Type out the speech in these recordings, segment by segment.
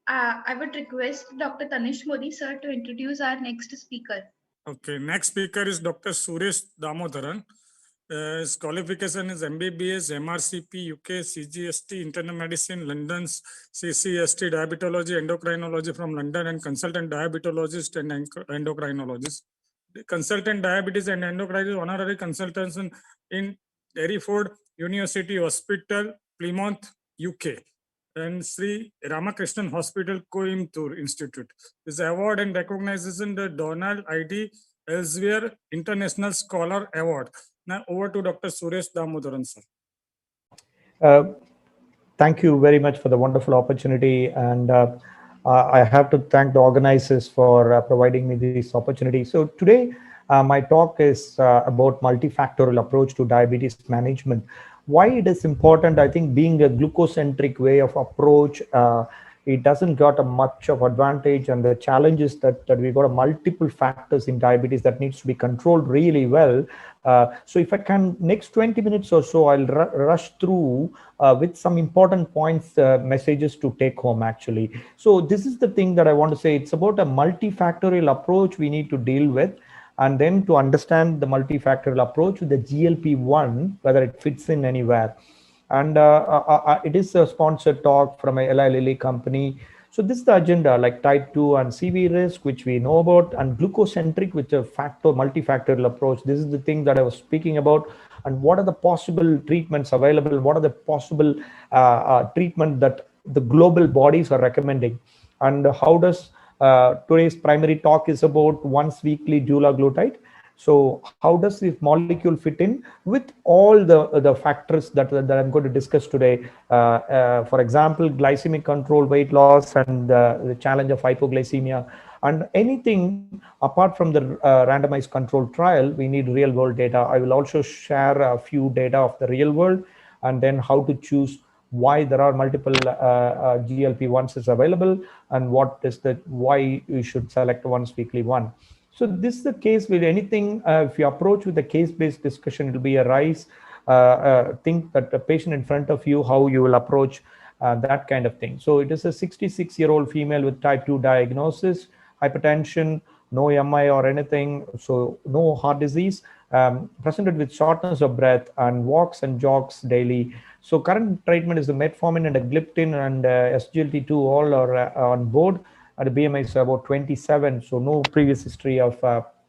I would request Dr. Tanish Modi sir to introduce our next speaker. Okay, next speaker is Dr. Suresh Damodaran. His qualification is MBBS, MRCP, UK, CGST, Internal Medicine, London's CCST, Diabetology, Endocrinology from London, and consultant diabetologist and endocrinologist. The consultant diabetes and endocrinologist honorary consultants in Hereford University Hospital, Plymouth, UK, and Sri Ramakrishnan Hospital, Coimbatore Institute. This award and recognition the Donald ID Elsewhere International Scholar Award. Now over to Dr. Suresh Damodaran, sir. Thank you very much for the wonderful opportunity, and I have to thank the organizers for providing me this opportunity. So today, my talk is about multifactorial approach to diabetes management. Why it is important, I think, being a glucocentric way of approach, it doesn't got a much of advantage, and the challenge is that we got a multiple factors in diabetes that needs to be controlled really well. So if I can, next 20 minutes or so, I'll rush through with some important points, messages to take home actually. So this is the thing that I want to say. It's about a multifactorial approach we need to deal with, and then to understand the multifactorial approach with the GLP-1, whether it fits in anywhere. And it is a sponsored talk from a Eli Lilly company. So this is the agenda, like type 2 and CV risk, which we know about, and glucocentric, which is a multifactorial approach. This is the thing that I was speaking about, and what are the possible treatments available, what are the possible treatment that the global bodies are recommending, and how does today's primary talk is about once weekly dulaglutide. So how does this molecule fit in with all the factors that I'm going to discuss today? For example, glycemic control, weight loss, and the challenge of hypoglycemia, and anything apart from the randomized control trial, we need real world data. I will also share a few data of the real world, and then how to choose why there are multiple GLP-1s is available, and what is the why you should select once weekly one. So this is the case with anything. If you approach with a case-based discussion, it will be a rise. Think that the patient in front of you, how you will approach that kind of thing. So it is a 66-year-old female with type 2 diagnosis, hypertension, no MI or anything, so no heart disease, presented with shortness of breath, and walks and jogs daily. So current treatment is the metformin and a gliptin and SGLT2, all are on board. The BMI is about 27, so no previous history of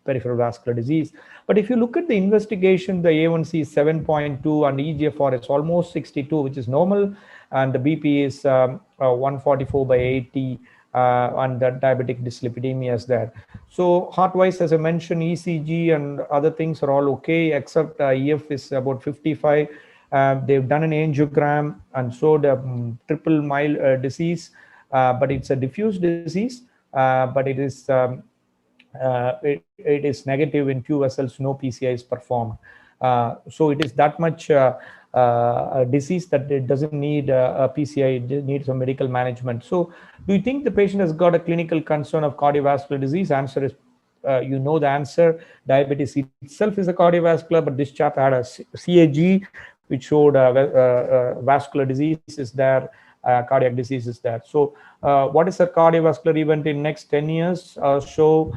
peripheral vascular disease. But if you look at the investigation, the A1C is 7.2 and EGFR is almost 62, which is normal, and the BP is 144 by 80, and the diabetic dyslipidemia is there. So heart-wise, as I mentioned, ECG and other things are all okay, except EF is about 55. They've done an angiogram and showed triple mild disease. But it's a diffuse disease, but it is it is negative in few vessels, no PCI is performed. So it is that much a disease that it doesn't need a PCI, it needs a medical management. So do you think the patient has got a clinical concern of cardiovascular disease? Answer is, you know the answer. Diabetes itself is a cardiovascular, but this chap had a CAG, which showed vascular disease is there. Cardiac disease is there. So what is a cardiovascular event in next 10 years or so?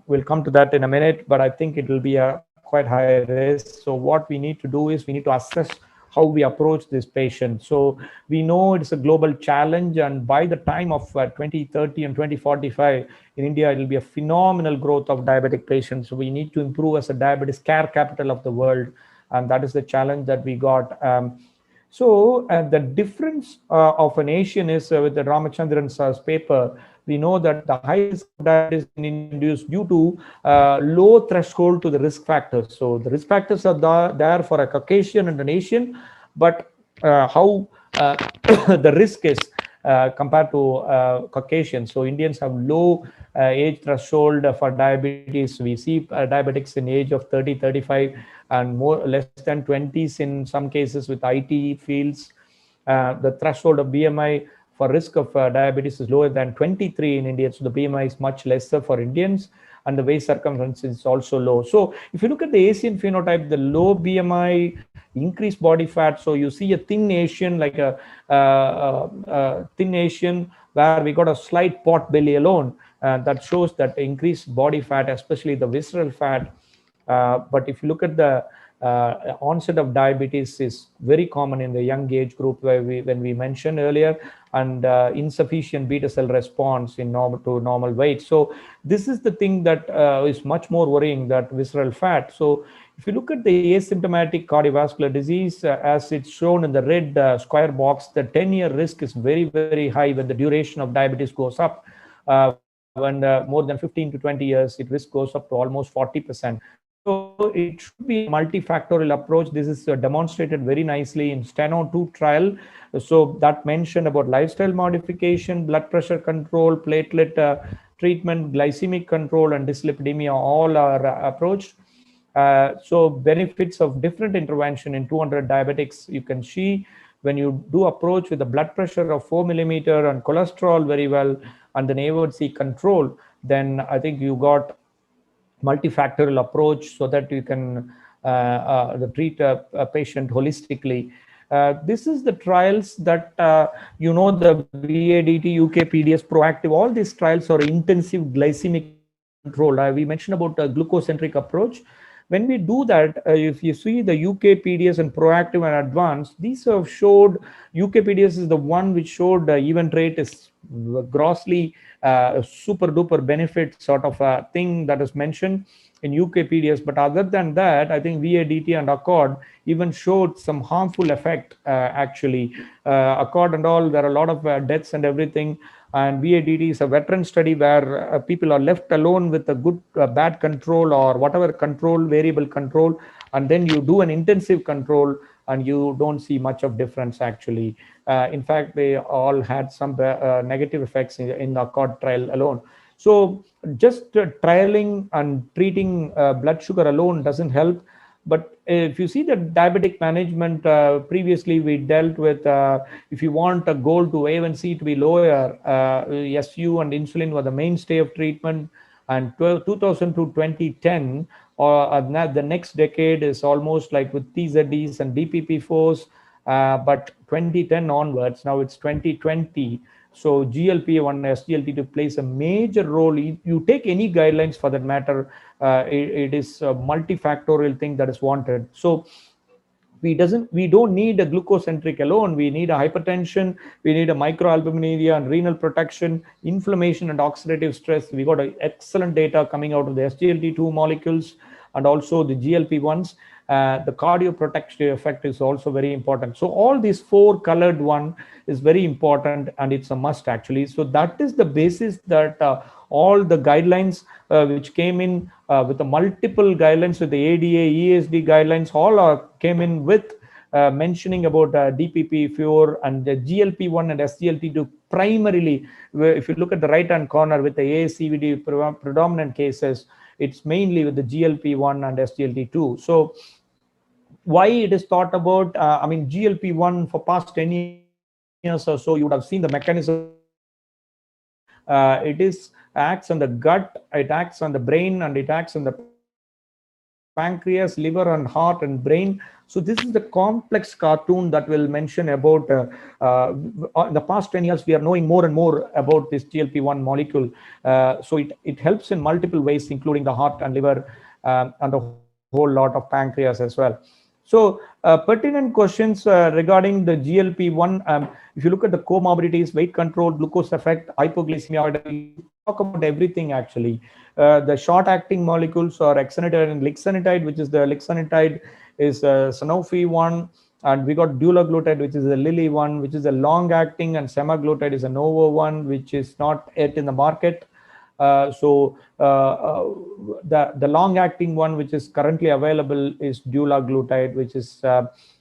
We'll come to that in a minute, but I think it will be a quite high risk. So what we need to do is we need to assess how we approach this patient. So we know it's a global challenge, and by the time of 2030 and 2045 in India, it will be a phenomenal growth of diabetic patients. So we need to improve as a diabetes care capital of the world, and that is the challenge that we got. So the difference of an Asian is with the Ramachandran sir's paper, we know that the high risk of diabetes is induced due to low threshold to the risk factors. So the risk factors are there for a Caucasian and an Asian, but how the risk is compared to Caucasians. So Indians have low age threshold for diabetes. We see diabetics in age of 30, 35, and more less than 20s in some cases with IT fields. The threshold of BMI for risk of diabetes is lower than 23 in India. So the BMI is much lesser for Indians, and the waist circumference is also low. So if you look at the Asian phenotype, the low BMI increased body fat. So you see a thin Asian, like a thin Asian, where we got a slight pot belly alone. That shows that increased body fat, especially the visceral fat. But if you look at the onset of diabetes is very common in the young age group, where when we mentioned earlier, and insufficient beta cell response in normal weight. So this is the thing that is much more worrying, that visceral fat. So if you look at the asymptomatic cardiovascular disease, as it's shown in the red square box, the 10-year risk is very, very high when the duration of diabetes goes up. When more than 15 to 20 years, it risk goes up to almost 40%. So it should be a multifactorial approach. This is demonstrated very nicely in STENO-2 trial. So that mentioned about lifestyle modification, blood pressure control, platelet treatment, glycemic control, and dyslipidemia all are approached. So benefits of different intervention in 200 diabetics you can see when you do approach with a blood pressure of 4 millimeter and cholesterol very well, and then A1C control, then I think you got multifactorial approach so that you can treat a patient holistically. This is the trials that the VADT, UKPDS, Proactive, all these trials are intensive glycemic control. We mentioned about a glucocentric approach. When we do that, if you see the UKPDS and Proactive and Advanced, these have showed, UKPDS is the one which showed event rate is grossly super duper benefit sort of a thing that is mentioned in UKPDS. But other than that, I think VADT and Accord even showed some harmful effect actually. Accord and all, there are a lot of deaths and everything. And VADT is a veteran study where people are left alone with a good bad control or whatever control, variable control, and then you do an intensive control and you don't see much of difference actually. In fact, they all had some negative effects in the Accord trial alone. So just trialing and treating blood sugar alone doesn't help. But if you see the diabetic management, previously we dealt with, if you want a goal to A1C to be lower, SU and insulin were the mainstay of treatment. And 2000 to 2010, or the next decade is almost like with TZDs and DPP4s, but 2010 onwards, now it's 2020. So GLP-1, SGLT2 plays a major role. You take any guidelines for that matter, it is a multifactorial thing that is wanted. So we don't need a glucocentric alone. We need a hypertension, we need a microalbuminuria and renal protection, inflammation and oxidative stress. We got excellent data coming out of the SGLT2 molecules and also the GLP-1s. The cardioprotective effect is also very important. So all these four colored one is very important and it's a must actually. So that is the basis that all the guidelines which came in with the multiple guidelines with the ADA, ESD guidelines, all came in with mentioning about DPP4 and the GLP-1 and SGLT2 primarily. If you look at the right hand corner with the ASCVD predominant cases, it's mainly with the GLP-1 and SGLT2. So why it is thought about, GLP-1 for past 10 years or so, you would have seen the mechanism. It acts on the gut, it acts on the brain, and it acts on the pancreas, liver, and heart and brain. So this is the complex cartoon that will mention about in the past 10 years, we are knowing more and more about this GLP-1 molecule. So it helps in multiple ways, including the heart and liver and a whole lot of pancreas as well. So pertinent questions regarding the GLP-1, if you look at the comorbidities, weight control, glucose effect, hypoglycemia, talk about everything actually. The short-acting molecules are exenatide and lixisenatide, which is the lixisenatide is Sanofi one, and we got dulaglutide, which is the Lilly one, which is a long-acting, and semaglutide is a Novo one, which is not yet in the market. So the long-acting one, which is currently available, is dulaglutide, which is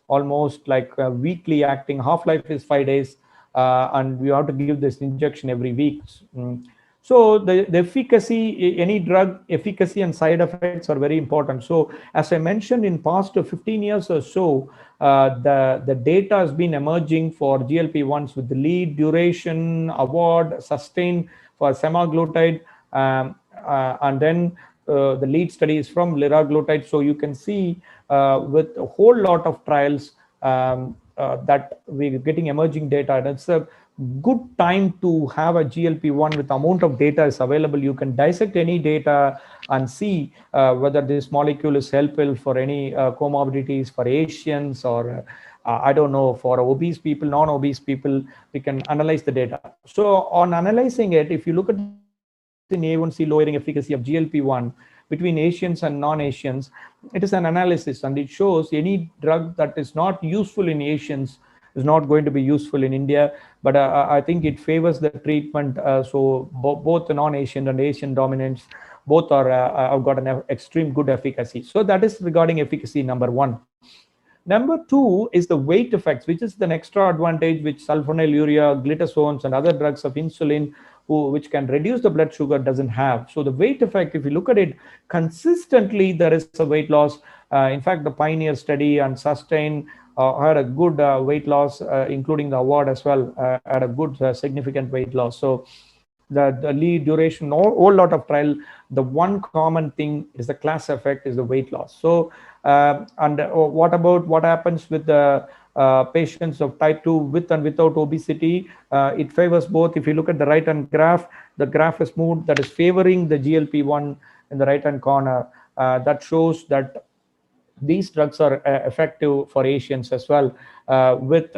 almost like a weekly acting. Half-life is 5 days, and we have to give this injection every week. So the efficacy, any drug efficacy and side effects are very important. So as I mentioned, in past 15 years or so, the data has been emerging for GLP-1s with the lead, duration, award, sustain for semaglutide, and then the lead study is from liraglutide. So you can see with a whole lot of trials that we're getting emerging data. And it's a good time to have a GLP-1 with amount of data is available. You can dissect any data and see whether this molecule is helpful for any comorbidities for Asians or I don't know, for obese people, non-obese people. We can analyze the data. So on analyzing it, if you look at the in A1C lowering efficacy of GLP-1 between Asians and non-Asians, it is an analysis, and it shows any drug that is not useful in Asians is not going to be useful in India. But I think it favors the treatment. So both the non-Asian and Asian dominants, both are have got an extreme good efficacy. So that is regarding efficacy number one. Number two is the weight effects, which is the extra advantage which sulfonylurea, glitazones, and other drugs of insulin, which can reduce the blood sugar, doesn't have. So the weight effect, if you look at it consistently, there is a weight loss. In fact, the Pioneer study and Sustain had a good weight loss, including the award as well, had a good significant weight loss. So the lead duration, whole lot of trial, the one common thing is the class effect is the weight loss. So what about what happens with the patients of type 2 with and without obesity? It favors both. If you look at the right hand graph, the graph is moved, that is favoring the GLP-1 in the right hand corner. That shows that these drugs are effective for Asians as well. With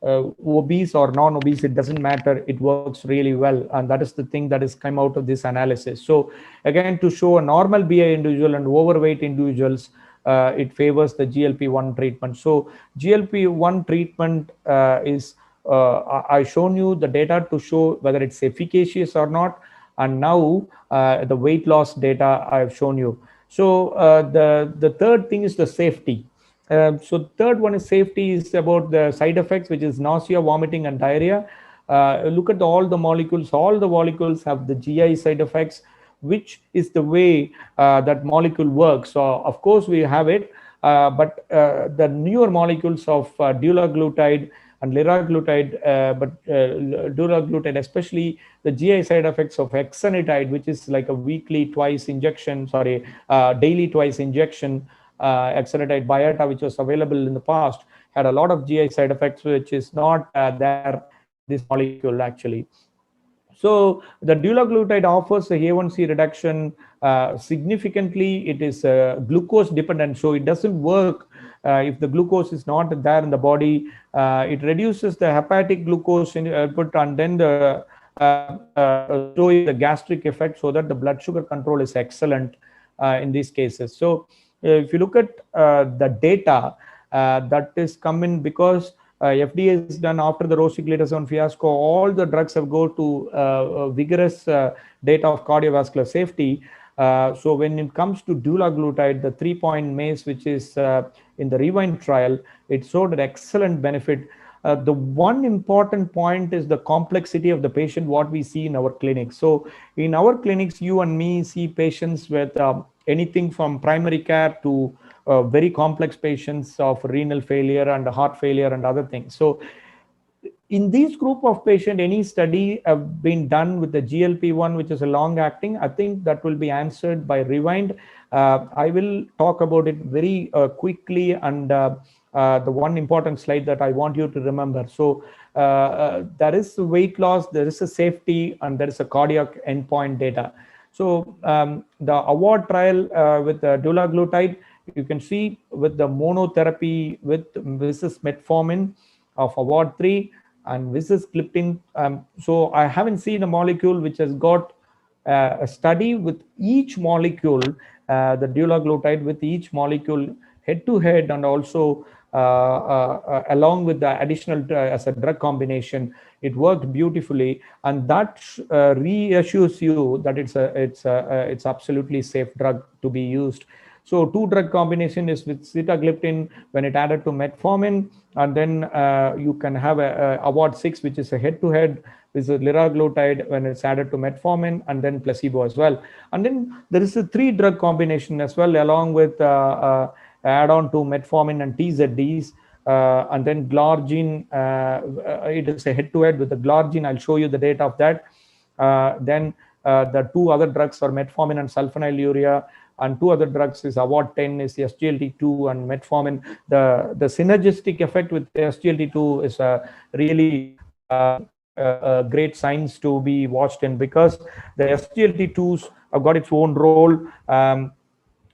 obese or non-obese, it doesn't matter, it works really well, and that is the thing that has come out of this analysis. So again, to show a normal BI individual and overweight individuals, it favors the GLP-1 treatment. So GLP-1 treatment is I've shown you the data to show whether it's efficacious or not, and now the weight loss data I've shown you. So the third thing is the safety. So third one is safety, is about the side effects, which is nausea, vomiting, and diarrhea. Look at all the molecules. All the molecules have the GI side effects, which is the way that molecule works. So of course we have it, but the newer molecules of dulaglutide and liraglutide, but dulaglutide, especially the GI side effects of exenatide, which is like a weekly twice injection, daily twice injection. Exenatide Byetta, which was available in the past, had a lot of GI side effects, which is not there in this molecule actually. So the dulaglutide offers a A1C reduction significantly. It is glucose dependent, so it doesn't work if the glucose is not there in the body. It reduces the hepatic glucose input, and then showing the gastric effect, so that the blood sugar control is excellent in these cases. So if you look at the data that is coming, because FDA is done after the rosiglitazone fiasco, all the drugs have go to vigorous data of cardiovascular safety. So when it comes to dulaglutide, the 3-point MACE, which is in the REWIND trial, it showed an excellent benefit. The one important point is the complexity of the patient, what we see in our clinics. So in our clinics, you and me see patients with anything from primary care to very complex patients of renal failure and heart failure and other things. So in this group of patients, any study have been done with the GLP-1, which is a long acting? I think that will be answered by REWIND. I will talk about it very quickly, and the one important slide that I want you to remember. So there is weight loss, there is a safety, and there is a cardiac endpoint data. So the award trial with dulaglutide, you can see with the monotherapy with versus metformin of award 3 and versus gliptin. So I haven't seen a molecule which has got a study with each molecule, the dulaglutide with each molecule head to head, and also along with the additional as a drug combination. It worked beautifully, and that reassures you that it's absolutely safe drug to be used. So 2 drug combination is with sitagliptin when it added to metformin, and then you can have a award 6, which is a head-to-head with liraglutide when it's added to metformin, and then placebo as well. And then there is a 3 drug combination as well, along with add-on to metformin and TZDs, and then glargine. It is a head-to-head with the glargine. I'll show you the data of that. Then The two other drugs are metformin and sulfonylurea, and two other drugs is Award 10 is SGLT2 and metformin. The synergistic effect with SGLT2 is really great signs to be watched in, because the SGLT2s have got its own role.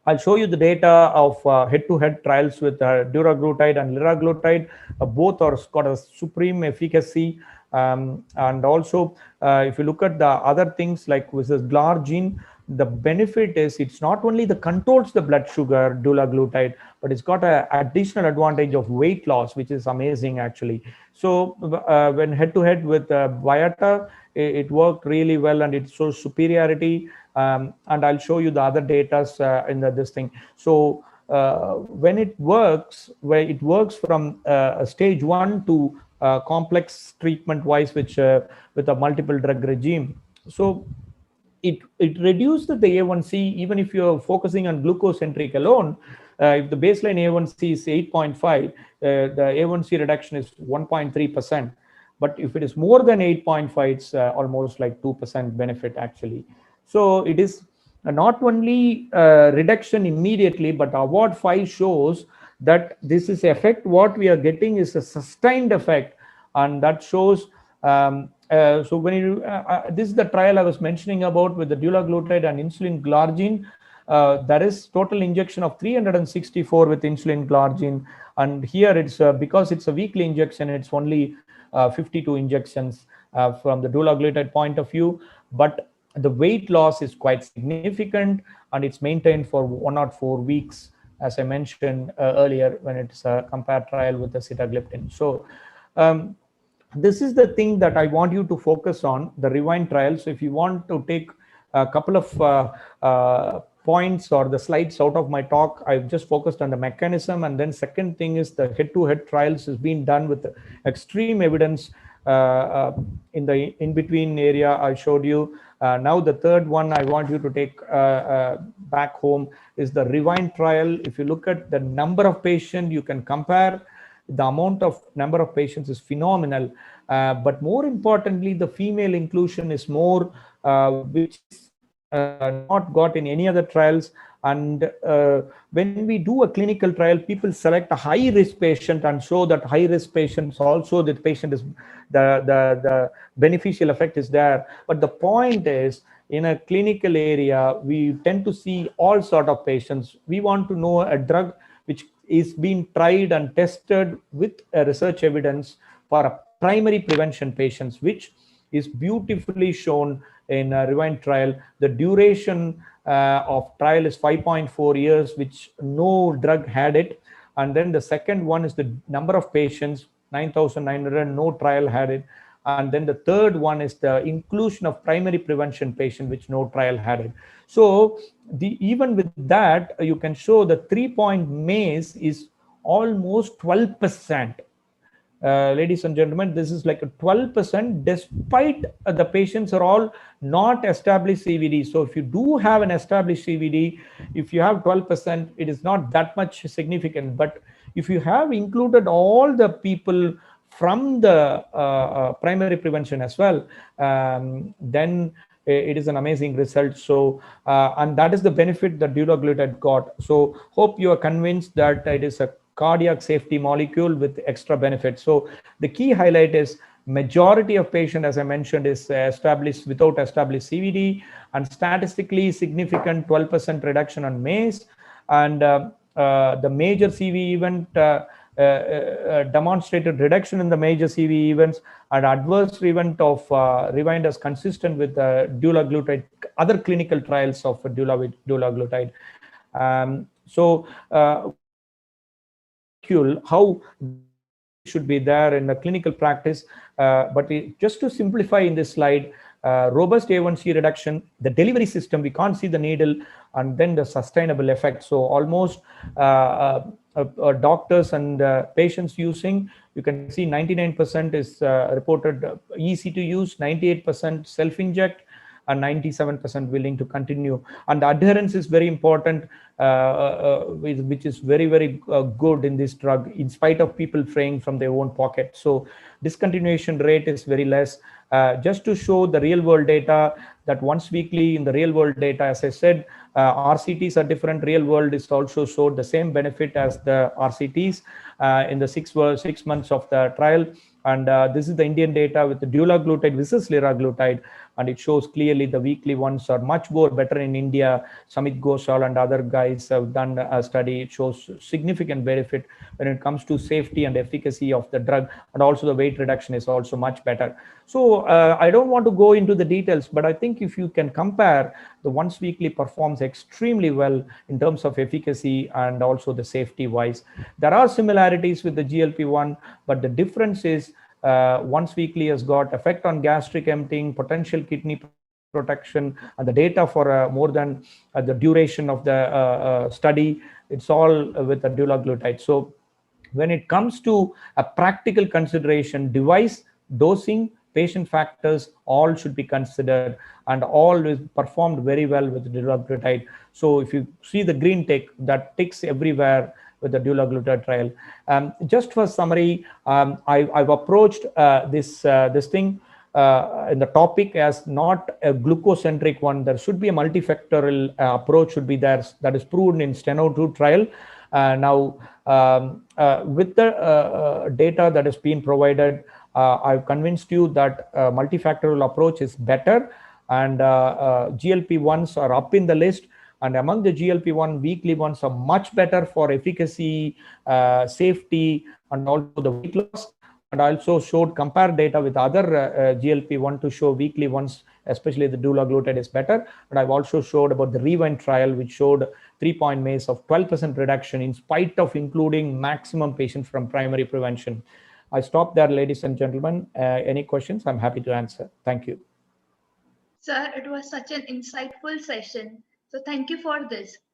I'll show you the data of head-to-head trials with duraglutide and liraglutide. Both are got a supreme efficacy. And also, if you look at the other things like with this glargine, the benefit is it's not only the controls the blood sugar, dulaglutide, but it's got an additional advantage of weight loss, which is amazing actually. So when head-to-head with Viata, it worked really well and it shows superiority. And I'll show you the other data in this thing. So when it works, where it works from stage 1 to complex treatment wise, which with a multiple drug regime. So it reduced the A1C, even if you're focusing on glucocentric alone. If the baseline A1C is 8.5, the A1C reduction is 1.3%. But if it is more than 8.5, it's almost like 2% benefit actually. So it is not only reduction immediately, but Award 5 shows that this is effect. What we are getting is a sustained effect, and that shows. So when you, this is the trial I was mentioning about with the dulaglutide and insulin glargine. There is total injection of 364 with insulin glargine, and here it's because it's a weekly injection, it's only 52 injections from the dulaglutide point of view, but the weight loss is quite significant and it's maintained for 1 or 4 weeks, as I mentioned earlier when it's a compared trial with the sitagliptin. So this is the thing that I want you to focus on, the REWIND trial. So if you want to take a couple of points or the slides out of my talk, I've just focused on the mechanism. And then second thing is the head-to-head trials is being done with extreme evidence in the in-between area I showed you. Now the third one I want you to take back home is the REWIND trial. If you look at the number of patients, you can compare. The amount of number of patients is phenomenal, but more importantly, the female inclusion is more, which is not got in any other trials. And when we do a clinical trial, people select a high-risk patient and show that high-risk patients also the patient is the beneficial effect is there. But the point is, in a clinical area, we tend to see all sort of patients. We want to know a drug which is being tried and tested with research evidence for a primary prevention patients, which is beautifully shown in a REWIND trial. The duration of trial is 5.4 years, which no drug had it. And then the second one is the number of patients, 9,900, no trial had it. And then the third one is the inclusion of primary prevention patient, which no trial had it. So even with that, you can show the 3-point MACE is almost 12%. Ladies and gentlemen, this is like a 12%, despite the patients are all not established CVD. So if you do have an established CVD, if you have 12%, it is not that much significant. But if you have included all the people from the primary prevention as well, then it is an amazing result. So and that is the benefit that dulaglutide got. So hope you are convinced that it is a cardiac safety molecule with extra benefits. So the key highlight is majority of patients, as I mentioned, is established without established CVD, and statistically significant 12% reduction on MACE, and the major CV event demonstrated reduction in the major CV events, and adverse event of REWIND is consistent with dulaglutide, other clinical trials of dulaglutide. So how should be there in the clinical practice, but just to simplify in this slide, robust A1C reduction, the delivery system, we can't see the needle, and then the sustainable effect. So almost doctors and patients using, you can see 99% is reported easy to use, 98% self-inject, and 97% willing to continue. And the adherence is very important, which is very, very good in this drug, in spite of people paying from their own pocket. So discontinuation rate is very less. Just to show the real world data, that once weekly in the real world data, as I said, RCTs are different. Real world is also showed the same benefit as the RCTs in the 6 months of the trial. And this is the Indian data with the dulaglutide versus liraglutide, and it shows clearly the weekly ones are much more better in India. Samit Ghoshal and other guys have done a study. It shows significant benefit when it comes to safety and efficacy of the drug, and also the weight reduction is also much better. So I don't want to go into the details, but I think if you can compare, the once weekly performs extremely well in terms of efficacy and also the safety wise. There are similarities with the GLP-1, but the difference is once weekly has got effect on gastric emptying, potential kidney protection, and the data for more than the duration of the study. It's all with the dulaglutide. So when it comes to a practical consideration, device, dosing, patient factors, all should be considered, and all is performed very well with dulaglutide. So if you see the green tick, that ticks everywhere with the dulaglutide trial. Just for summary, I've approached this thing in the topic as not a glucocentric one. There should be a multifactorial approach should be there, that is proven in Steno-2 trial. Now, with the data that has been provided, I've convinced you that multifactorial approach is better, and GLP-1s are up in the list. And among the GLP-1, weekly ones are much better for efficacy, safety, and also the weight loss. And I also showed compared data with other GLP-1 to show weekly ones, especially the dulaglutide, is better. And I've also showed about the REWIND trial, which showed 3-point MACE of 12% reduction in spite of including maximum patients from primary prevention. I stop there, ladies and gentlemen. Any questions? I'm happy to answer. Thank you. Sir, it was such an insightful session. So thank you for this.